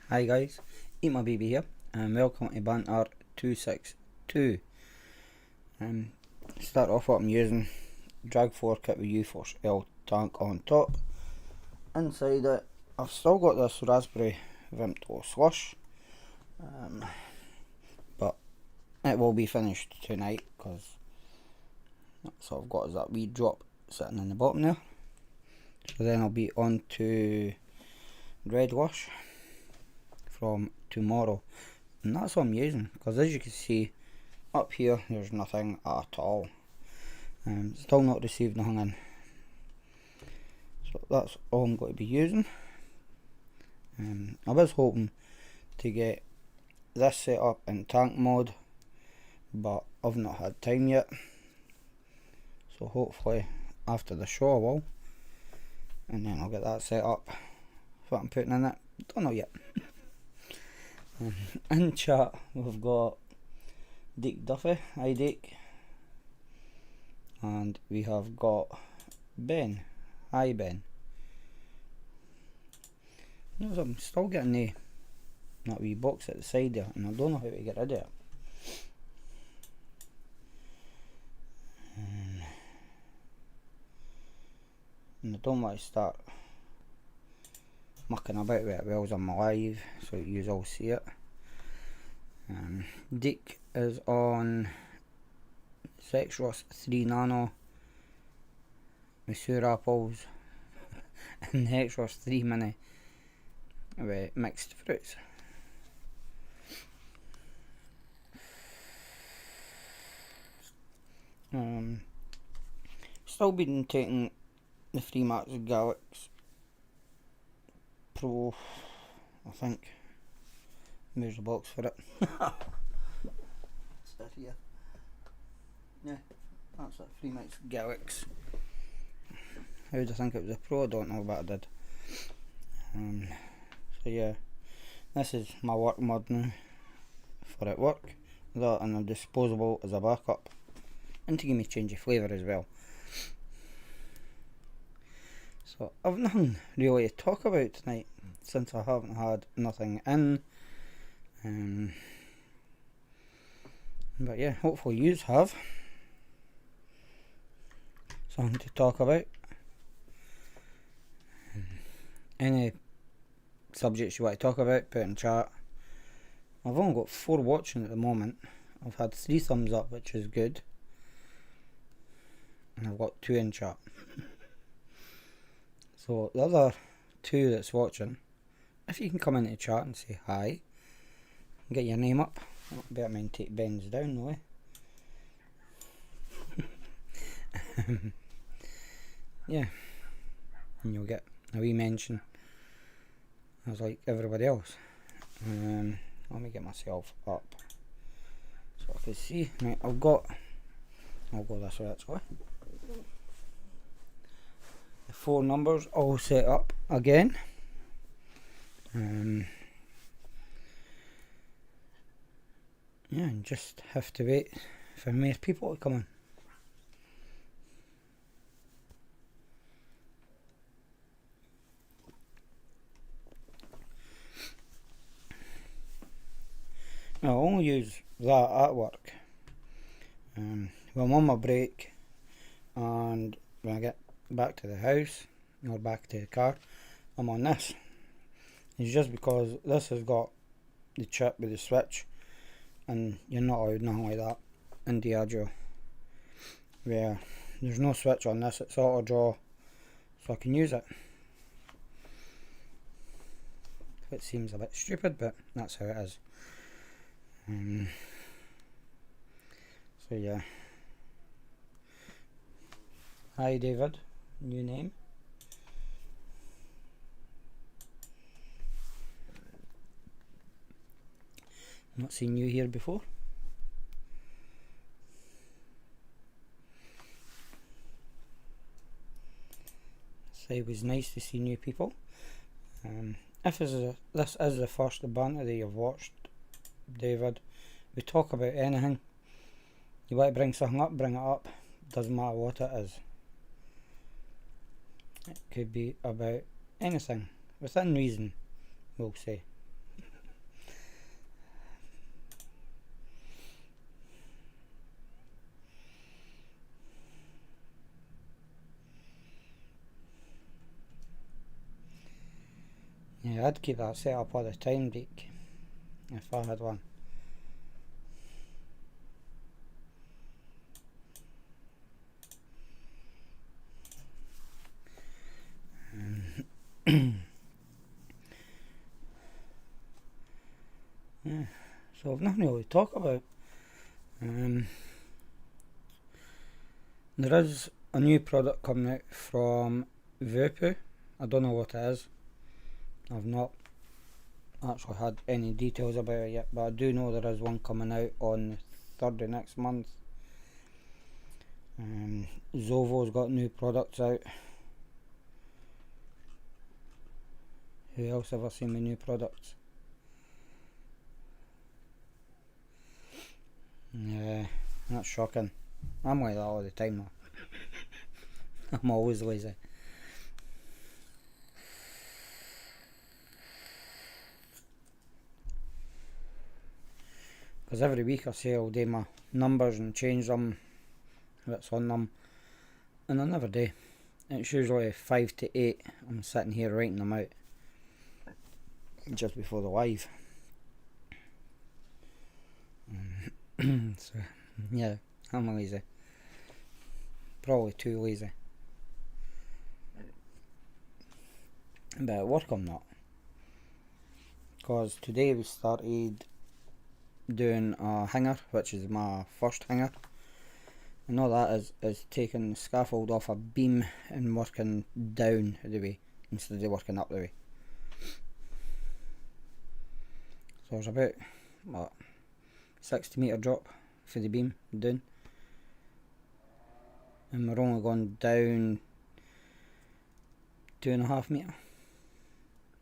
Hi guys, EatMaBB here, and welcome to Banter 262. Start off what I'm using, drag 4 kit with U-Force L tank on top. Inside it, I've still got this raspberry Vimto slush, but it will be finished tonight because that's all I've got is that wee drop sitting in the bottom there. So then I'll be on to red wash from tomorrow, and that's what I'm using, because as you can see up here there's nothing at all. Still not received nothing in, so that's all I'm going to be using. I was hoping to get this set up in tank mode, but I've not had time yet, so hopefully after the show I will, and then I'll get that set up. What I'm putting in it, don't know yet. In chat we've got Dick Duffy, hi Dick, and we have got Ben, hi Ben. I'm still getting that wee box at the side there, and I don't know how to get rid of it. And I don't want to start mucking about with it while I'm alive, so you all see it. Dick is on Sexros 3 Nano with sour apples and the Hexros 3 Mini with mixed fruits. Still been taking the Freemax Galaxy Pro, I think. There's the box for it. It's here. Yeah, that's it, Freemax Galaxy. How did I think it was a Pro? I don't know, but I did. So yeah, this is my work mod now for at work. That and a disposable as a backup, and to give me change of flavour as well. So I've nothing really to talk about tonight, since I haven't had nothing in. But yeah, hopefully yous have something to talk about. Any subjects you want to talk about, put in chat. I've only got 4 watching at the moment. I've had 3 thumbs up, which is good, and I've got 2 in chat. So the other 2 that's watching, if you can come into chat and say hi, get your name up. I better mind take Ben's down the way. Yeah, and you'll get a wee mention as like everybody else. Let me get myself up so I can see. Right, I'll go this way actually. The 4 numbers all set up again. Yeah, and just have to wait for more people to come in. Now, I only use that at work. When I'm on my break, and when I get back to the house or back to the car, I'm on this. It's just because this has got the chip with the switch, and you're not allowed nothing like that in Diageo, where there's no switch on this, it's auto draw, so I can use it. It seems a bit stupid, but that's how it is. So yeah, hi David, new name. Not seen you here before. So it was nice to see new people. If this is the first banter that you've watched, David, we talk about anything. You want to bring something up, bring it up. Doesn't matter what it is. It could be about anything, within reason, we'll say. Yeah, I'd keep that set up all the time, Deek, if I had one. Yeah, so I've nothing really to talk about. There is a new product coming out from Vape. I don't know what it is. I've not actually had any details about it yet, but I do know there is one coming out on the 3rd of next month. Zovo's got new products out. Who else have I seen with new products? Yeah, that's shocking. I'm like that all the time though. I'm always lazy. Because every week I say I'll do my numbers and change them, what's on them, and I never do. It's usually 5 to 8. I'm sitting here writing them out just before the live. So yeah, I'm lazy. Probably too lazy. But at work I'm not. Because today we started doing a hanger, which is my first hanger. And all that is taking the scaffold off a beam and working down the way instead of working up the way. So it's about, what, 60 metre drop for the beam down. And we're only going down 2.5 metre.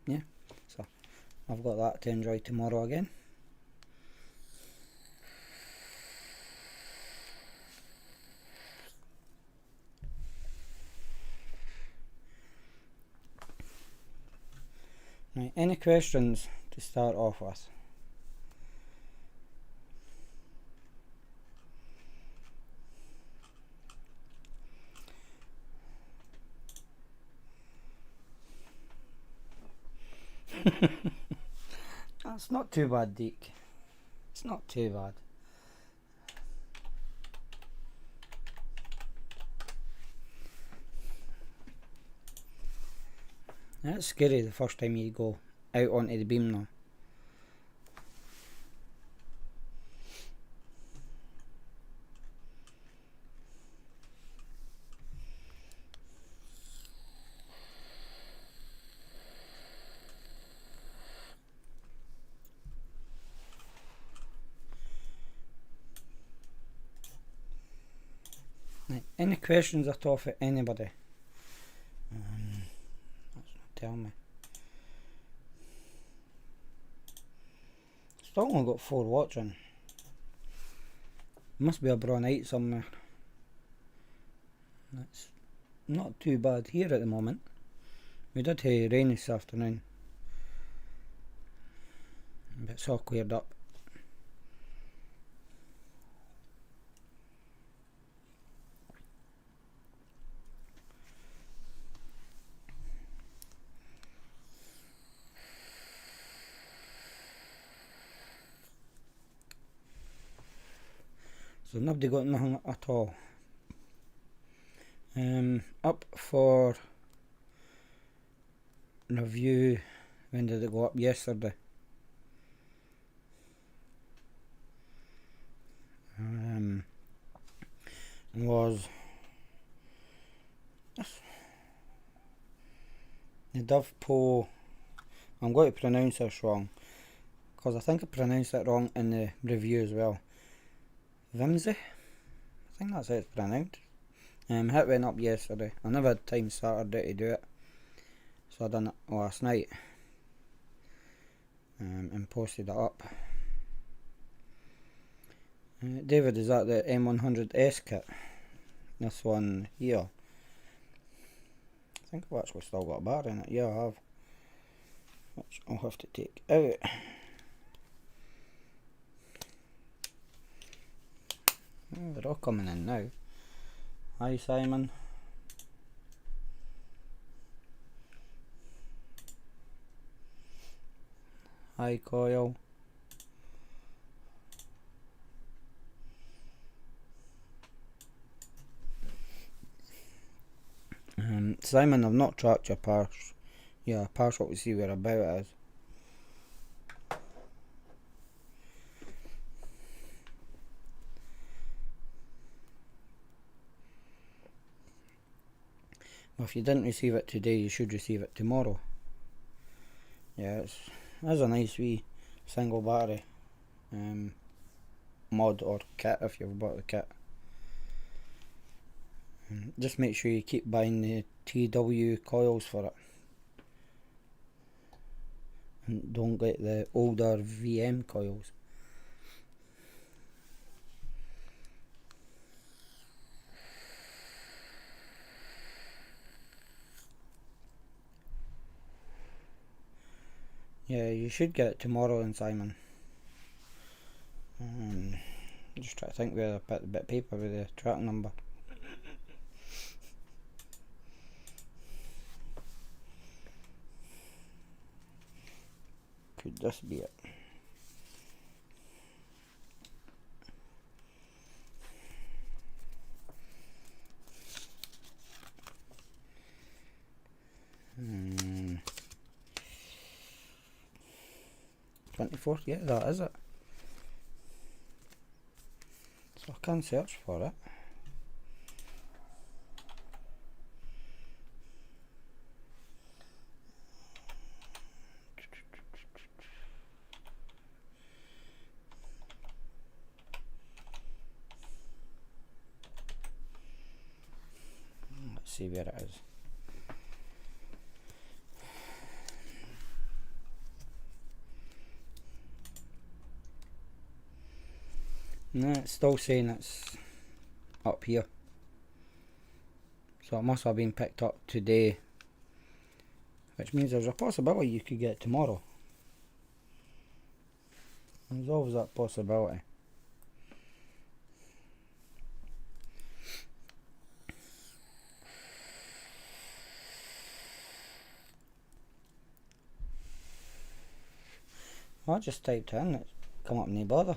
Yeah, so I've got that to enjoy tomorrow again. Right, any questions to start off with? That's not too bad, Deke. It's not too bad. That's scary the first time you go out onto the beam now. Right, any questions at all for anybody? That's not tell me. Still only got 4 watching. Must be a bra night somewhere. That's not too bad here at the moment. We did have rain this afternoon, but it's all cleared up. So nobody got nothing at all. Up for review. When did it go up? Yesterday. Was the Dove Po. I'm going to pronounce this wrong because I think I pronounced it wrong in the review as well. Vimsey? I think that's how it's pronounced. It went up yesterday. I never had time Saturday to do it, so I done it last night and posted it up. David, is that the M100S kit? This one here. I think I've actually still got a bar in it. Yeah, I have. Which I'll have to take out. Oh, they're all coming in now. Hi, Simon. high coil. Simon, I've not tracked your partial to see where about it is. Well, if you didn't receive it today, you should receive it tomorrow. Yeah, that's a nice wee single battery mod or kit if you've bought the kit. Just make sure you keep buying the TW coils for it. And don't get the older VM coils. Yeah, you should get it tomorrow then, Simon. Just try to think where I put the bit of paper with the track number. Could this be it? Hmm. 24th, yeah, that is it. So I can search for it. Let's see where it is. No, it's still saying it's up here. So it must have been picked up today. Which means there's a possibility you could get it tomorrow. There's always that possibility. I just typed it in, it's come up no bother.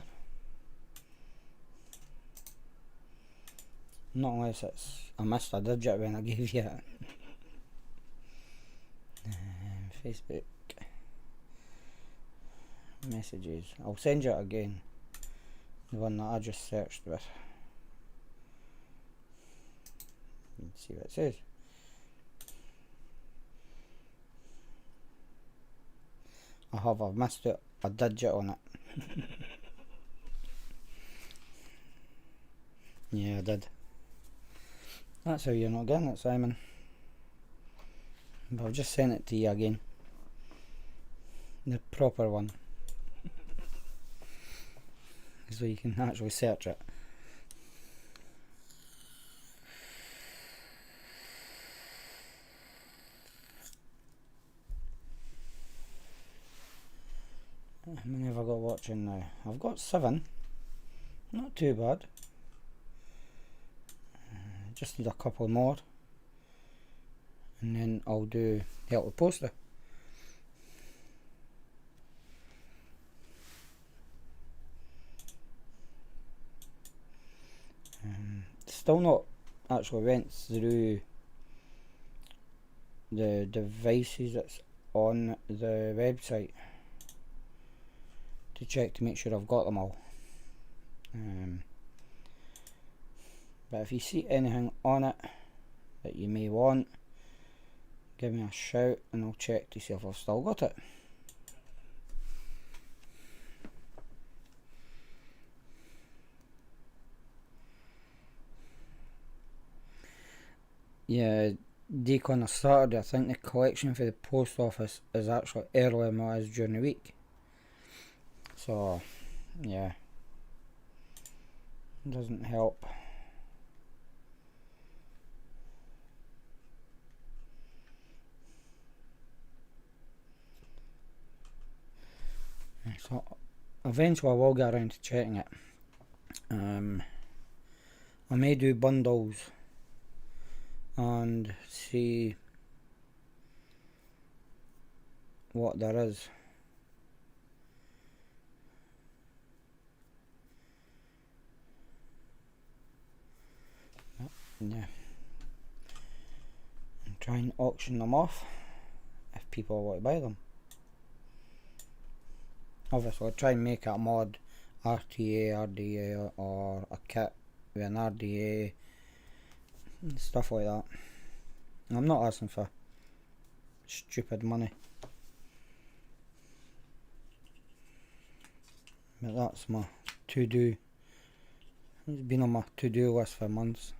Not unless I missed a digit when I gave you it. Facebook messages. I'll send you it again. The one that I just searched with. Let's see what it says. I've missed it, a digit on it. Yeah, I did. That's how you're not getting it, Simon. But I'll just send it to you again. The proper one. So you can actually search it. How many have I got watching now? I've got 7. Not too bad. Just need a couple more. And then I'll do help with poster. Still not actually went through the devices that's on the website to check to make sure I've got them all. But if you see anything on it that you may want, give me a shout and I'll check to see if I've still got it. Yeah, Deacon on a Saturday, I think the collection for the post office is actually earlier than it is during the week. So, yeah, doesn't help. So, eventually I will get around to checking it. I may do bundles and see what there is. try and auction them off if people want to buy them. Obviously I'll try and make a mod RTA, RDA, or a kit with an RDA and stuff like that. I'm not asking for stupid money, but that's my to-do. It's been on my to-do list for months.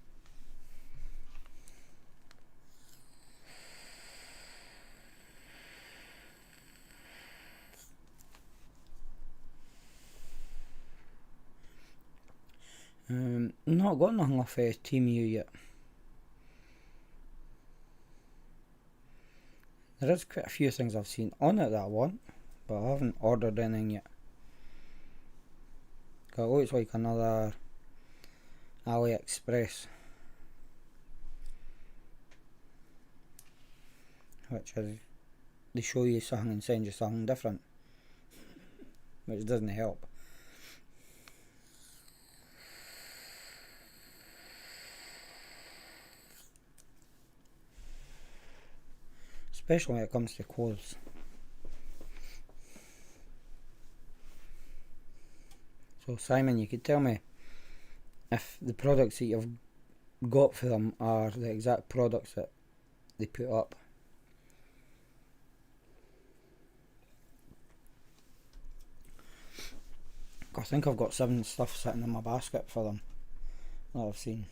Not got nothing off Team U yet. There is quite a few things I've seen on it that I want, but I haven't ordered anything yet. It looks like another AliExpress, which is they show you something and send you something different, which doesn't help. Especially when it comes to clothes. So Simon, you could tell me if the products that you've got for them are the exact products that they put up. I think I've got 7 stuff sitting in my basket for them that I've seen.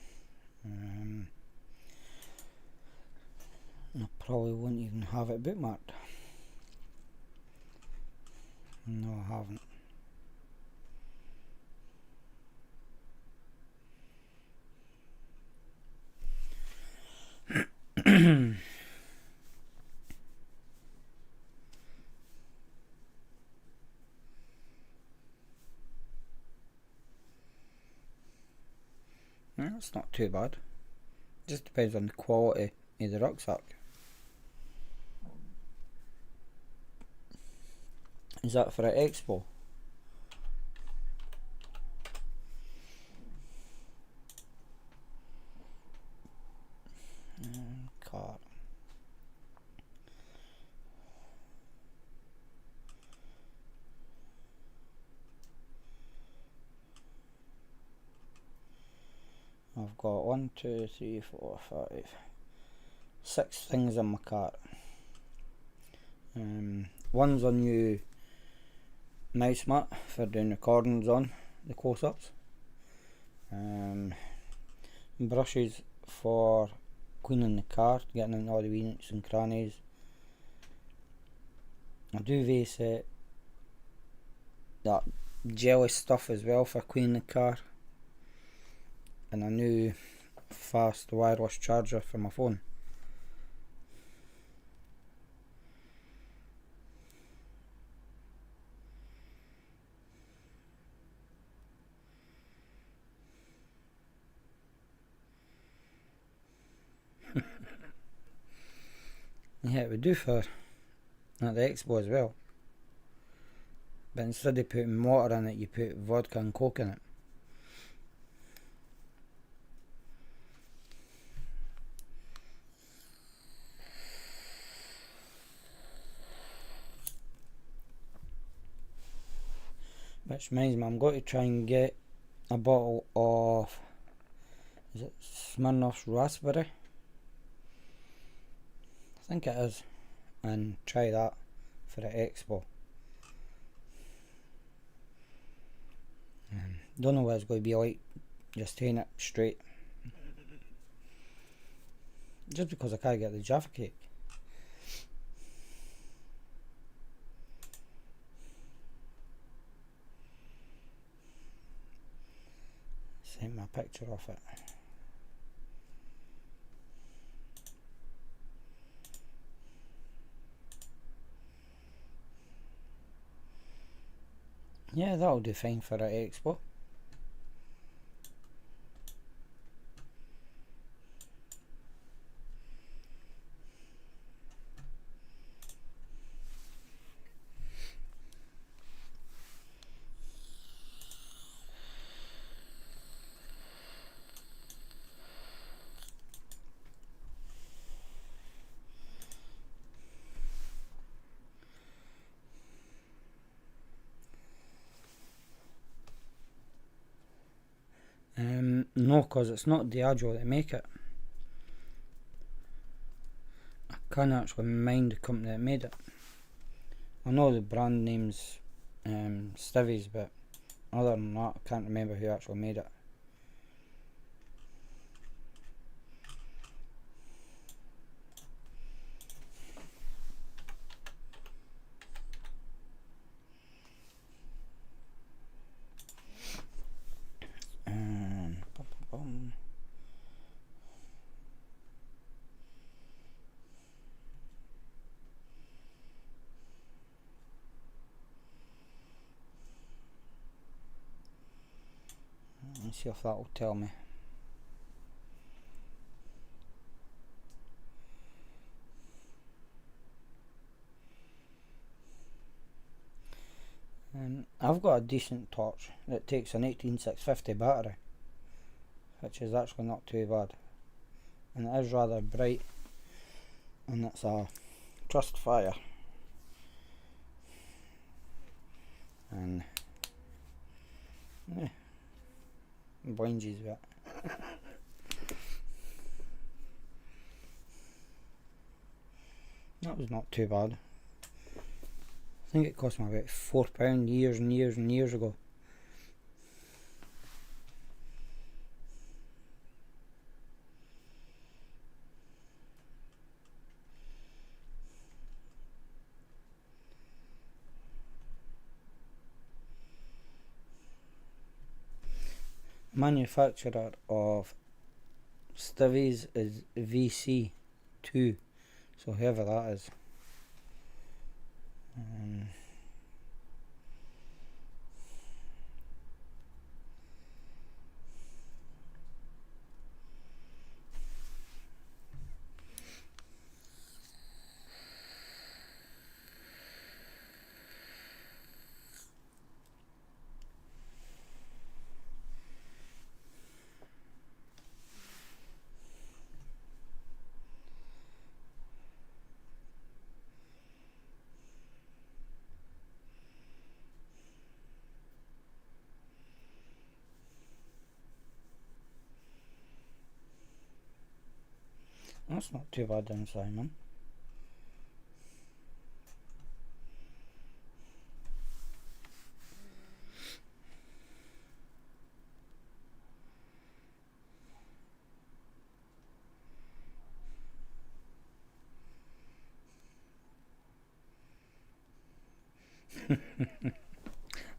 I probably wouldn't even have it bookmarked. No, I haven't. It's not too bad. Just depends on the quality of the rucksack. Is that for an expo? Cart. I've got 1, 2, 3, 4, 5, 6 things in my cart. One's a new mouse mat for doing recordings on, the close-ups. Brushes for cleaning the car, getting in all the wee nooks and crannies. A duvet set, that jelly stuff as well for cleaning the car, and a new fast wireless charger for my phone. Yeah, it would do for at the expo as well, but instead of putting water in it, you put vodka and coke in it. Which reminds me, I'm going to try and get a bottle of, is it Smirnoff's Raspberry? I think it is, and try that for the expo. Don't know what it's going to be like, just taking it straight. Just because I can't get the Jaffa cake. Sent me a picture of it. Yeah, that'll do fine for an expo. No, because it's not Diageo that make it. I can't actually mind the company that made it. I know the brand name's Stivies, but other than that, I can't remember who actually made it. Let's see if that will tell me. I've got a decent torch that takes an 18650 battery, which is actually not too bad, and it is rather bright, and it's a Trust Fire, and yeah, blinds you a bit. That was not too bad. I think it cost me about £4 years and years and years ago. Manufacturer of Stivies is VC2, so whoever that is. That's not too bad then, Simon.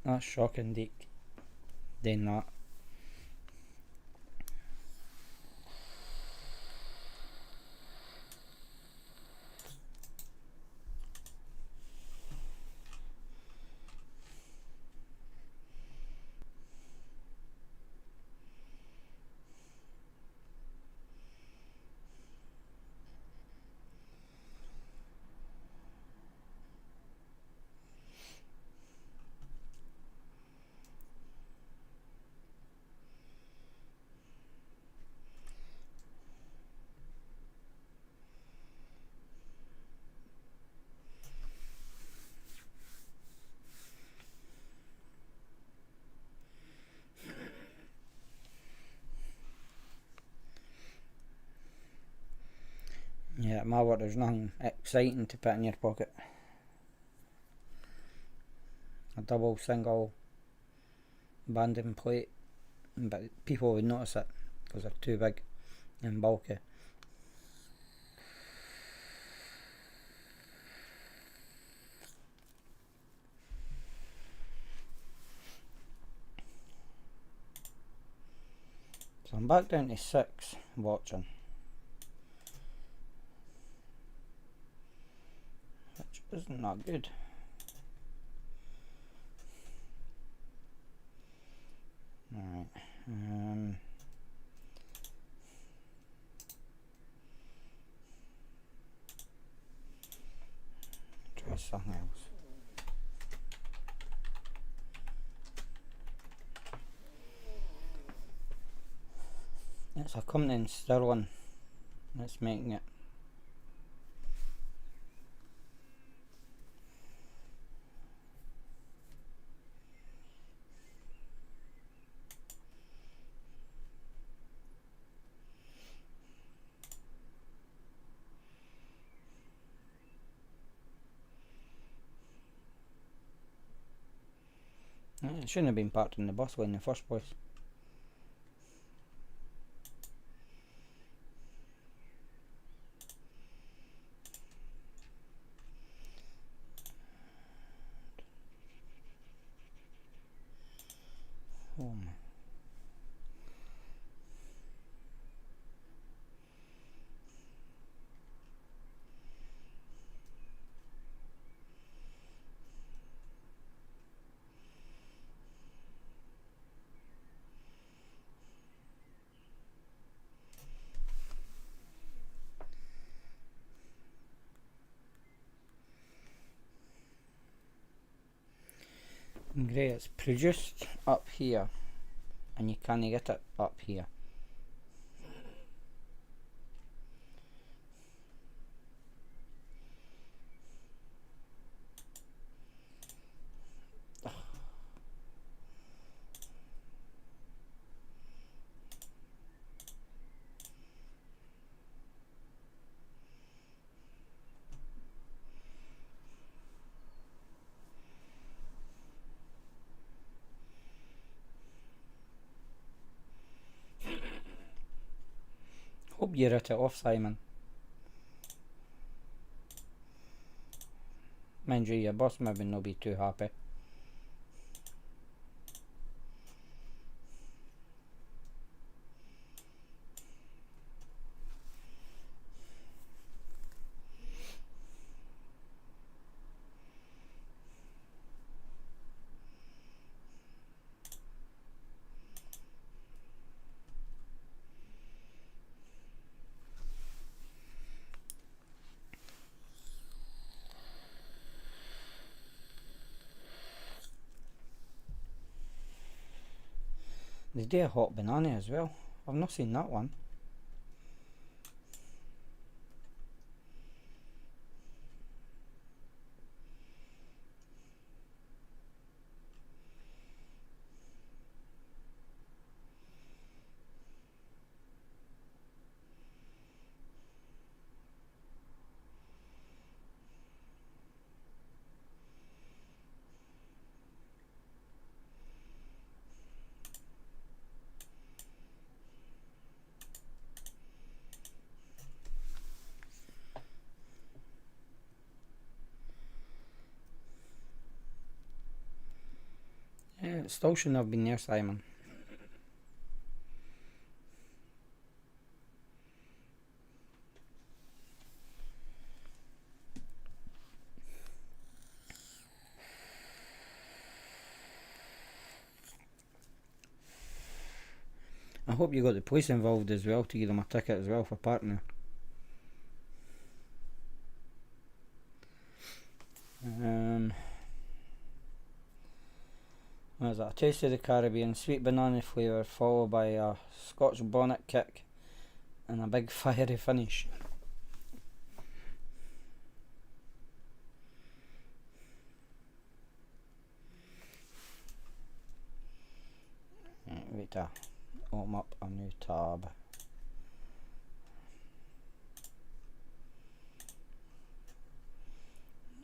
That's shocking, Dick. Then that. Yeah, at my work there's nothing exciting to put in your pocket. A double, single, banding plate, but people would notice it because they're too big and bulky. So I'm back down to 6 watching, which isn't that good. Alright, try something else. It's a company in Stirling that's making it. It shouldn't have been parked in the busway in the first place. Home. Great, it's produced up here and you can't get it up here. Hope you wrote it off, Simon. Mind you, your boss maybe not be too happy. They do a hot banana as well. I've not seen that one. Yeah, it still shouldn't have been there, Simon. I hope you got the police involved as well to give them a ticket as well for parking there. There's a taste of the Caribbean, sweet banana flavour, followed by a Scotch bonnet kick and a big fiery finish. Wait to open up a new tab.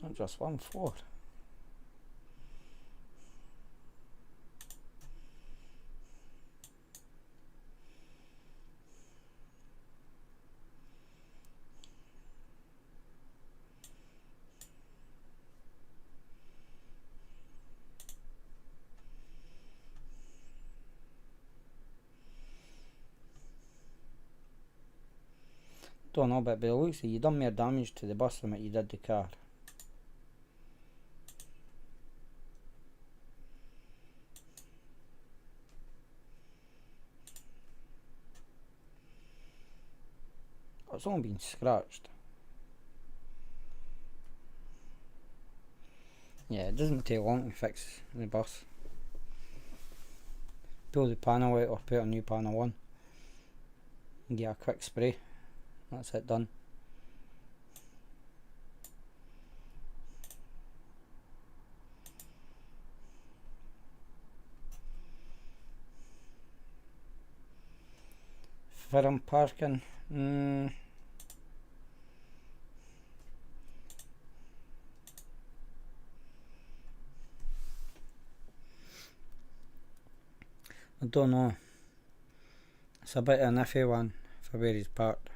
Not just one floor. Don't know, but by the looks of it, you done more damage to the bus than what you did the car. It's only been scratched. Yeah, it doesn't take long to fix the bus. Pull the panel out or put a new panel on. And get a quick spray. That's it done. For parking, I don't know. It's a bit of an iffy one for where he's parked.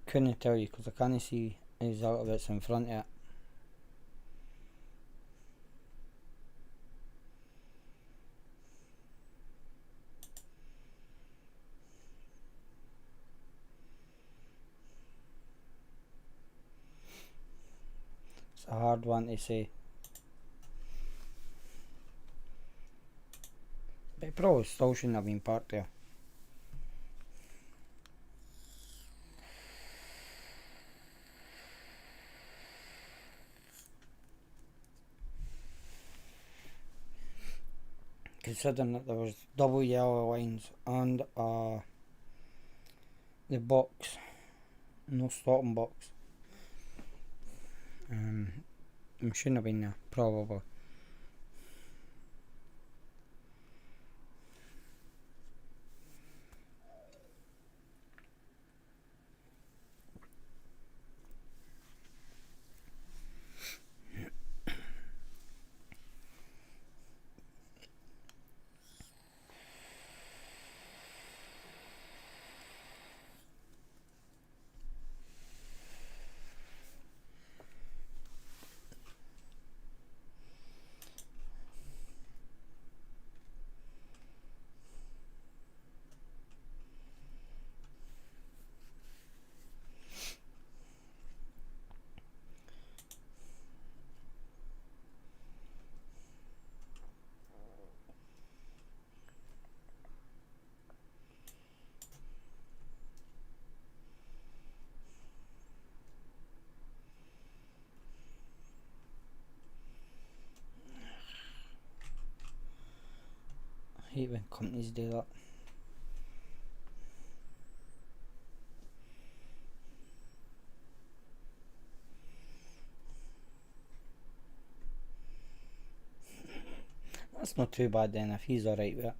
Couldn't tell you because I can't see his out of it's in front of it. It's a hard one to say. But it probably still shouldn't have been parked there. Considering that there was double yellow lines and the box, no stopping box. It shouldn't have been there, probably. I hate when companies do that. That's not too bad then if he's alright with it.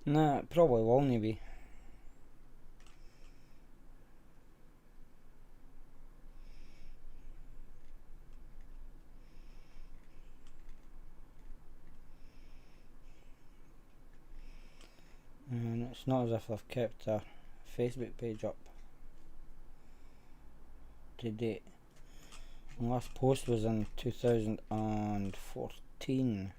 Nah, it probably will only be. And it's not as if I've kept a Facebook page up to date. My last post was in 2014.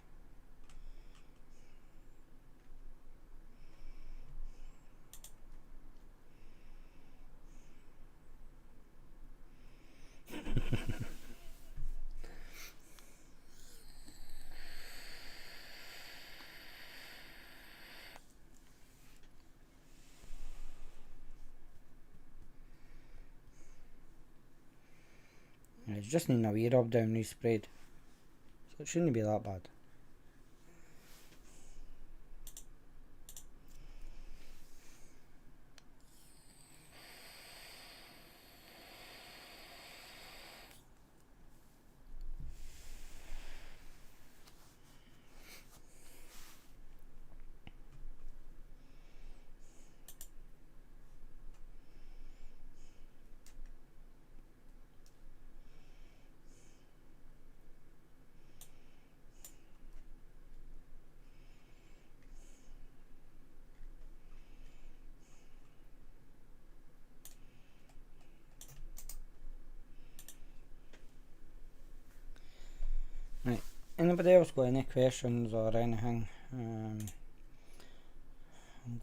It's just needing a wee rub down resprayed, so it shouldn't be that bad. Anybody else got any questions or anything? I'm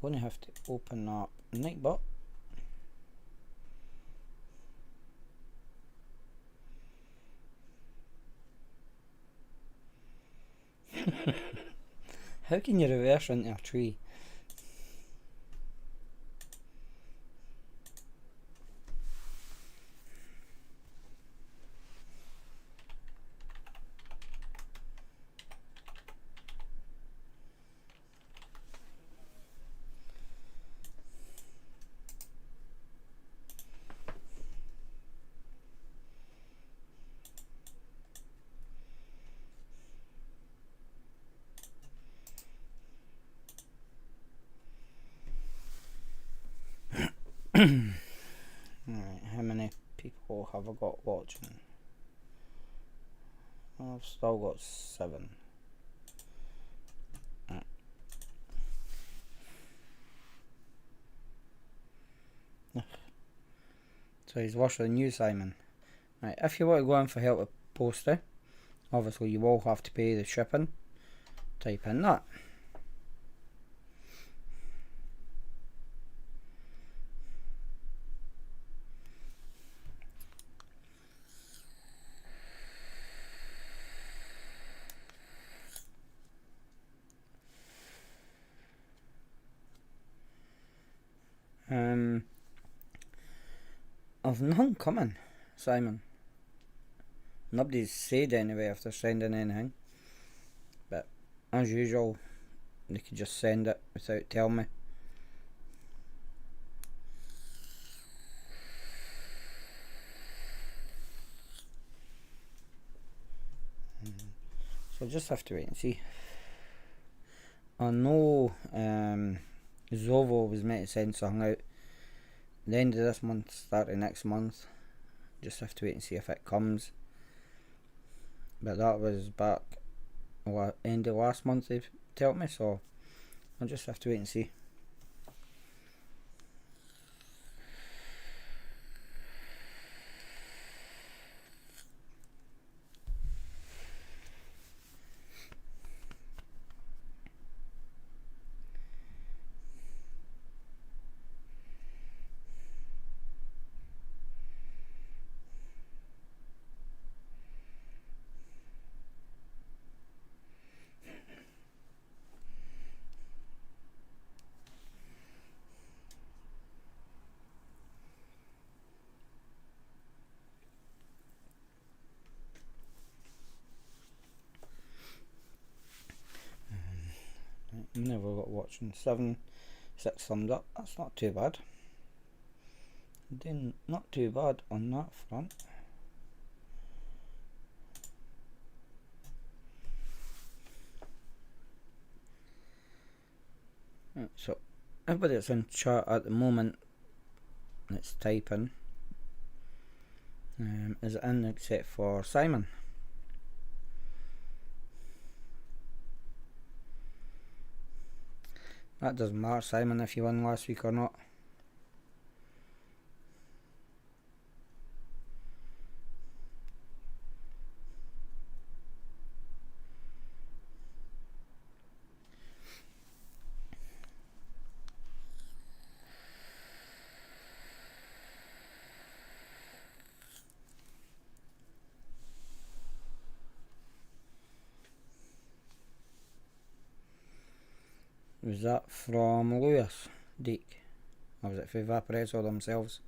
going to have to open up Nightbot. How can you reverse into a tree? Right, how many people have I got watching? I've still got 7. Right. So he's worse than you, Simon. Right, if you want to go in for help with poster, obviously you will have to pay the shipping. Type in that. I've none coming, Simon. Nobody's said anyway if they're sending anything. But as usual, they could just send it without telling me. So I'll just have to wait and see. I know Zovo was meant to send something out the end of this month, start of next month. Just have to wait and see if it comes. But that was back end of last month they've told me, so I'll just have to wait and see. Never got watching. 7, 6 thumbs up. That's not too bad. Doing not too bad on that front. Right, so everybody that's in chat at the moment that's typing is in except for Simon. That doesn't matter, Simon, if you won last week or not. Was that from Lewis Deek? Or was it for Vaporezo themselves?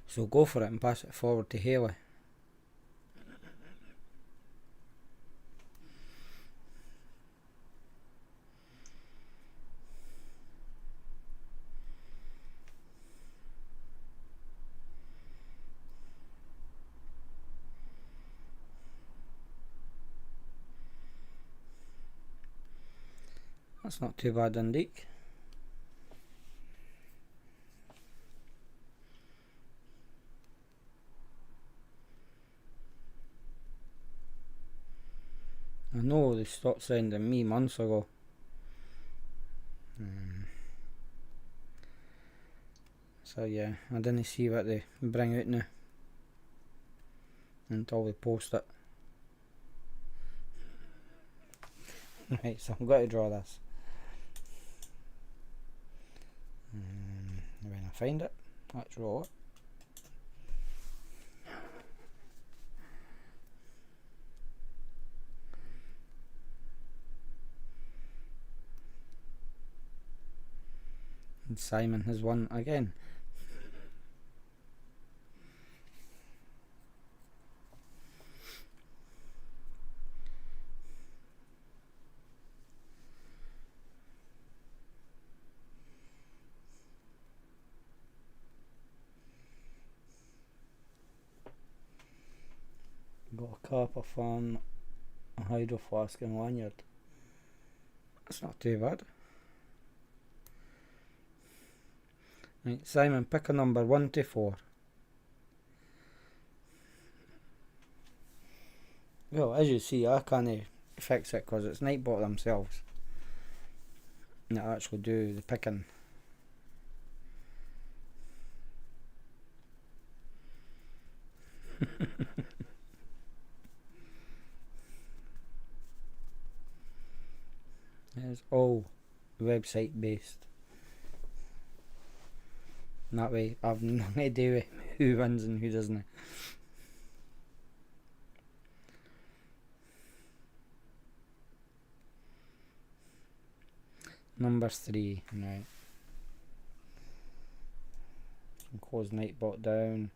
So go for it and pass it forward to Haley. That's not too bad, Indeed. I know they stopped sending me months ago. So yeah, I didn't see what they bring out now until we post it. Right, so I'm going to draw this. When I find it, let's draw it. And Simon has won again. Got a copper fan, a hydro flask and lanyard. That's not too bad. Right, Simon, pick a number 1 to 4. Well, as you see, I can't fix it because it's Nightbot themselves that actually do the picking. It's all website based. And that way I've nothing to do with who wins and who doesn't. Number 3, right. Close Nightbot down.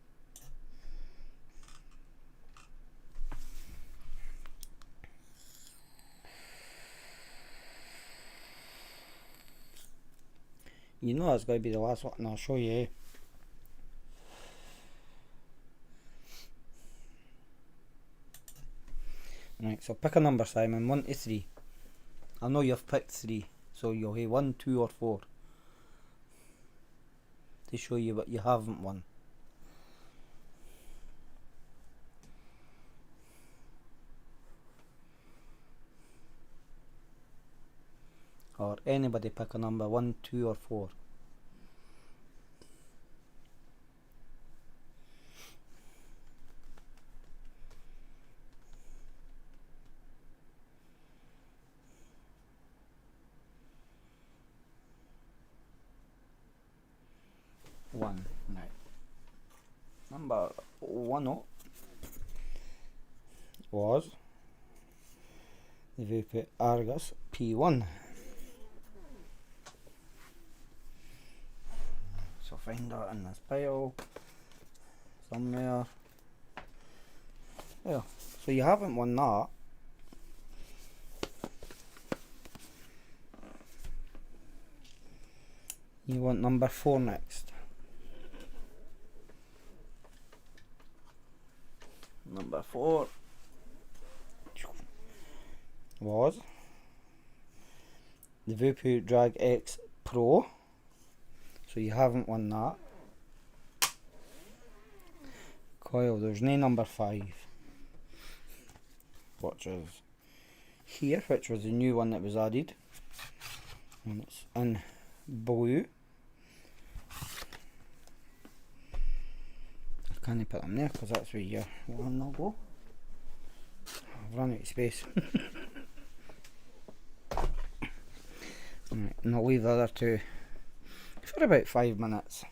You know that's going to be the last one, and I'll show you. Right, so pick a number, Simon, 1 to 3. I know you've picked 3, so you'll have 1, 2 or 4 to show you what you haven't won. Or anybody pick a number 1, 2 or 4. One, right. Number 1 was the Vape Argus P1. So find that in this pile somewhere. Yeah, so you haven't won that. You want number 4 next. Number 4 was the Vape Drag X Pro. So you haven't won that. Coil, there's no number 5. Which is here, which was the new one that was added. And it's in blue. I can't put them there because that's where your one will go. I've run out of space. Right, and I'll leave the other 2 for about 5 minutes.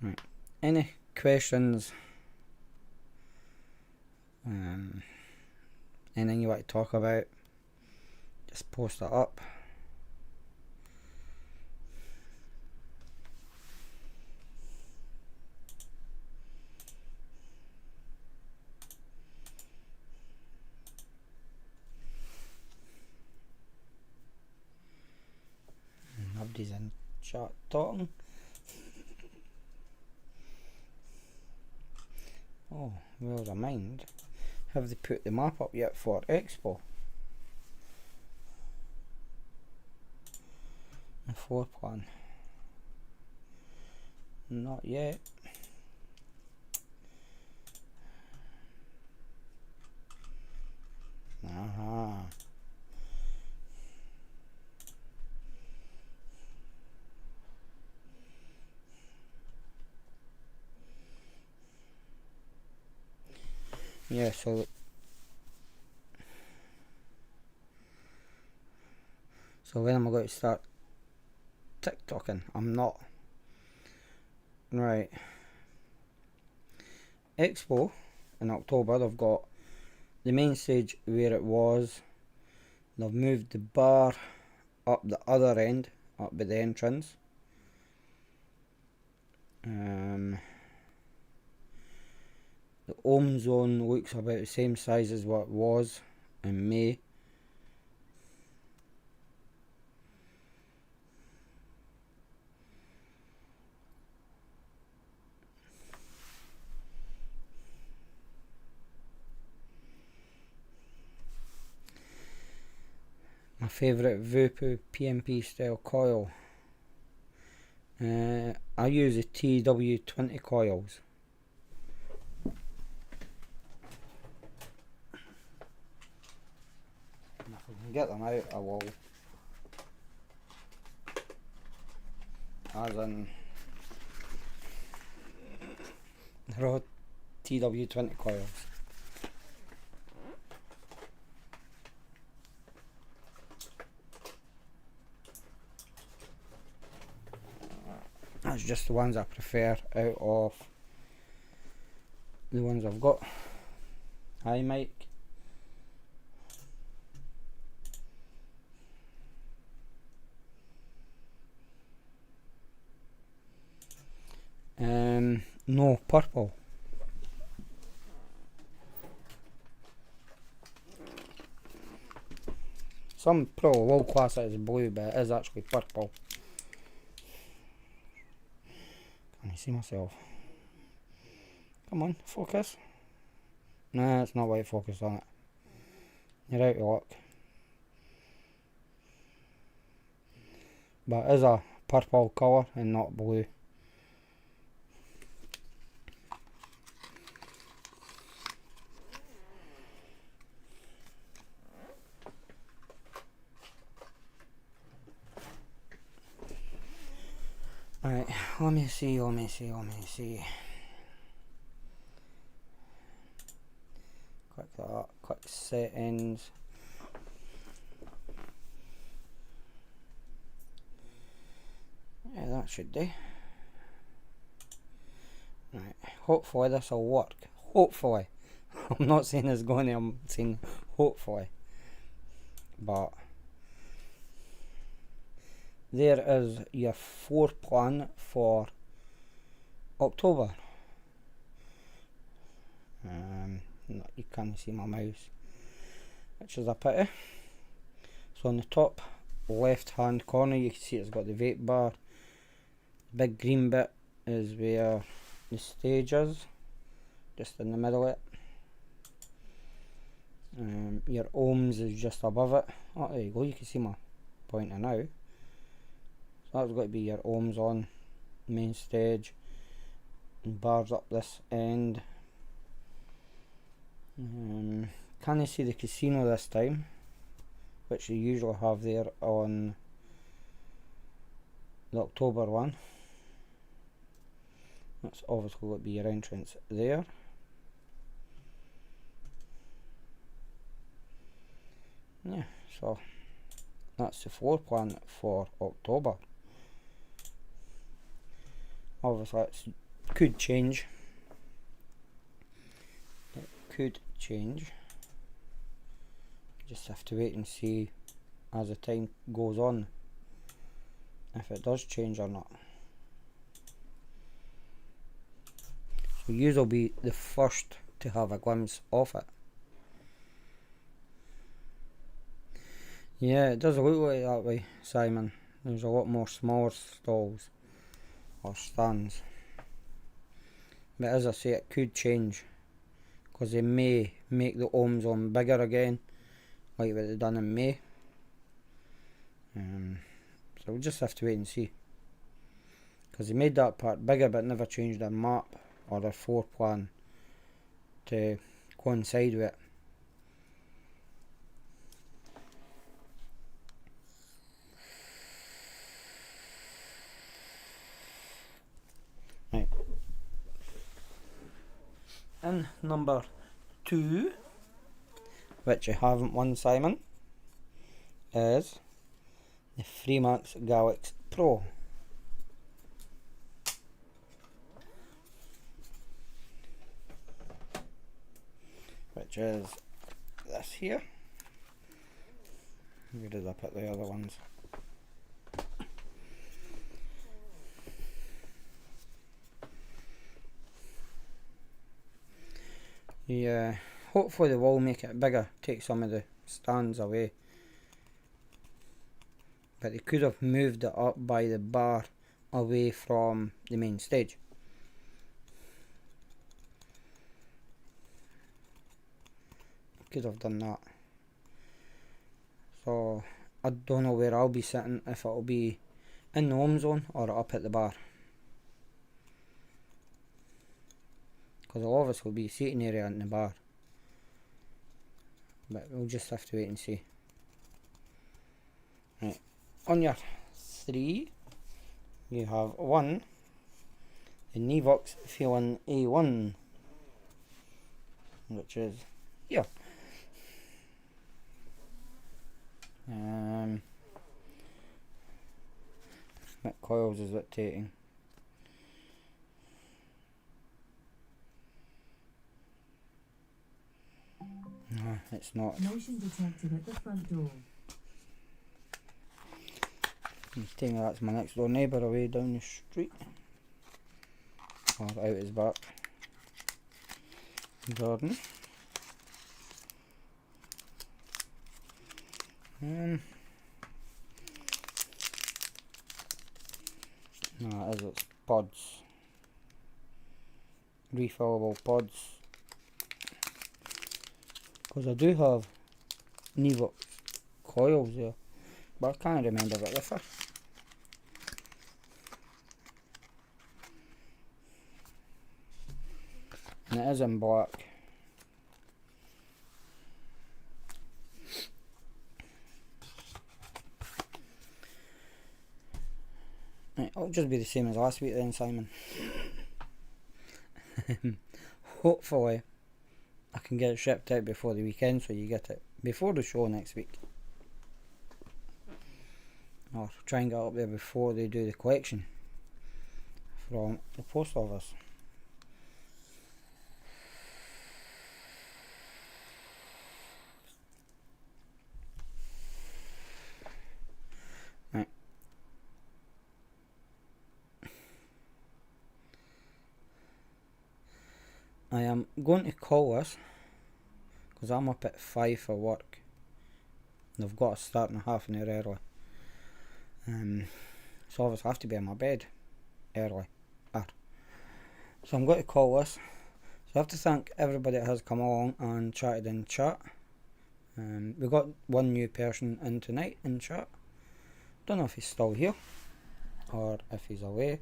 Right, any questions? Anything you want to talk about, just post it up. Nobody's in chat talking. Oh, well, I mind. Have they put the map up yet for Expo? The floor plan. Not yet. yeah, so when am I going to start TikToking? I'm not. Right. Expo in October, they've got the main stage where it was. They've moved the bar up the other end, up by the entrance. The Ohm Zone looks about the same size as what it was in May. My favourite Vape PMP style coil. I use the TW20 coils. And if I can get them out, I will. As in, they're all TW20 coils. That's just the ones I prefer out of the ones I've got. Hi Mike. No, purple. Some probably will class it as blue, but it is actually purple. Can I see myself? Come on, focus. Nah, it's not white focus on it. You're out of luck. But it is a purple colour and not blue. Right, let me see. Click that, click settings. Yeah, that should do. Right, hopefully this will work. Hopefully. I'm not saying it's going to, I'm saying hopefully. But there is your floor plan for October. You can't see my mouse, which is a pity. So on the top left hand corner you can see it's got the vape bar. The big green bit is where the stage is, just in the middle of it. Your ohms is just above it. Oh, there you go, you can see my pointer now. So that's got to be your ohms on main stage, and bars up this end. Can you see the casino this time, which you usually have there on the October one? That's obviously going to be your entrance there. Yeah, so that's the floor plan for October. Obviously it could change. It could change. Just have to wait and see as the time goes on if it does change or not. So you will be the first to have a glimpse of it. Yeah, it does look like that way, Simon. There's a lot more smaller stalls or stands. But as I say, it could change, because they may make the ohms on bigger again, like what they've done in May. So we'll just have to wait and see, because they made that part bigger but never changed their map or their floor plan to coincide with it. Right. In number 2, which you haven't won, Simon, is the Freemax Galaxy Pro. Which is this here. Where did I put the other ones? Yeah, hopefully they will make it bigger, take some of the stands away. But they could have moved it up by the bar away from the main stage. Could have done that. So I don't know where I'll be sitting, if it'll be in the home zone or up at the bar. Because a lot of us will be seating area in the bar. But we'll just have to wait and see. Right. On your 3, you have 1, the Nevox Feeling A1, which is here. What coils is it taking? No, it's not. Motion detected at the front door. He's telling me that's my next door neighbour away down the street. Or out his back garden. No, it's pods. Refillable pods. Because I do have Nevox coils there, but I can't remember what they're for. And it is in black. Right, it'll just be the same as last week then, Simon. Hopefully I can get it shipped out before the weekend, so you get it before the show next week. Or try and get up there before they do the collection from the post office. Right. I am going to call this because I'm up at 5 for work and I've got to start in a half an hour early. So obviously I have to be in my bed early. So I'm going to call this. So I have to thank everybody that has come along and chatted in chat. We got one new person in tonight in chat. Don't know if he's still here or if he's away.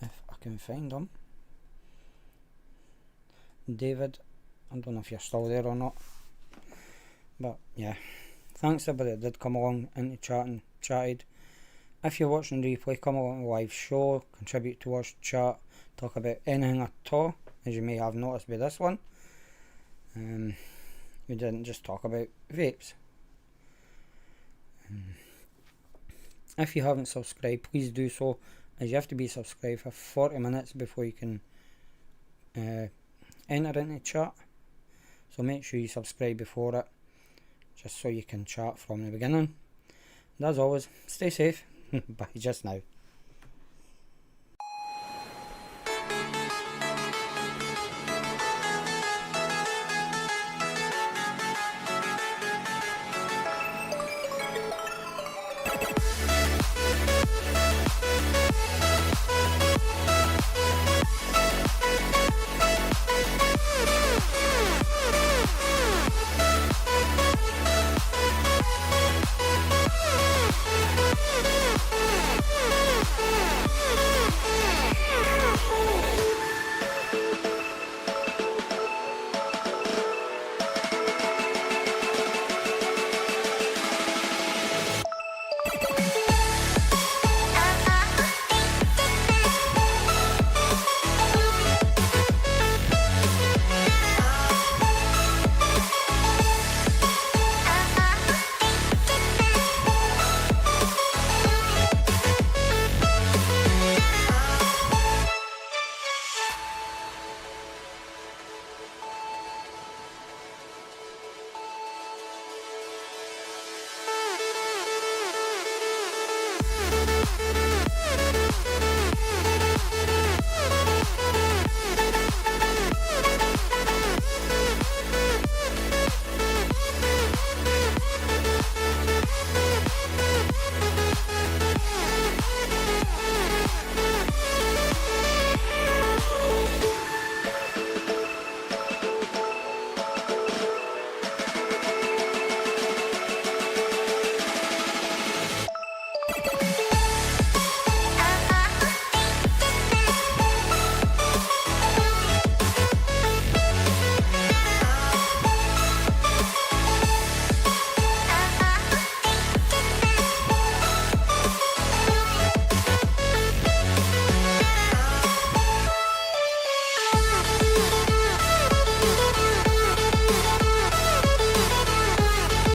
If I can find him. David, I don't know if you're still there or not. But yeah, thanks everybody that did come along into chat and chatted. If you're watching the replay, come along to the live show, contribute towards chat, talk about anything at all, as you may have noticed with this one. We didn't just talk about vapes. If you haven't subscribed, please do so, as you have to be subscribed for 40 minutes before you can enter into chat. So make sure you subscribe before it, just so you can chat from the beginning. And as always, stay safe. Bye just now.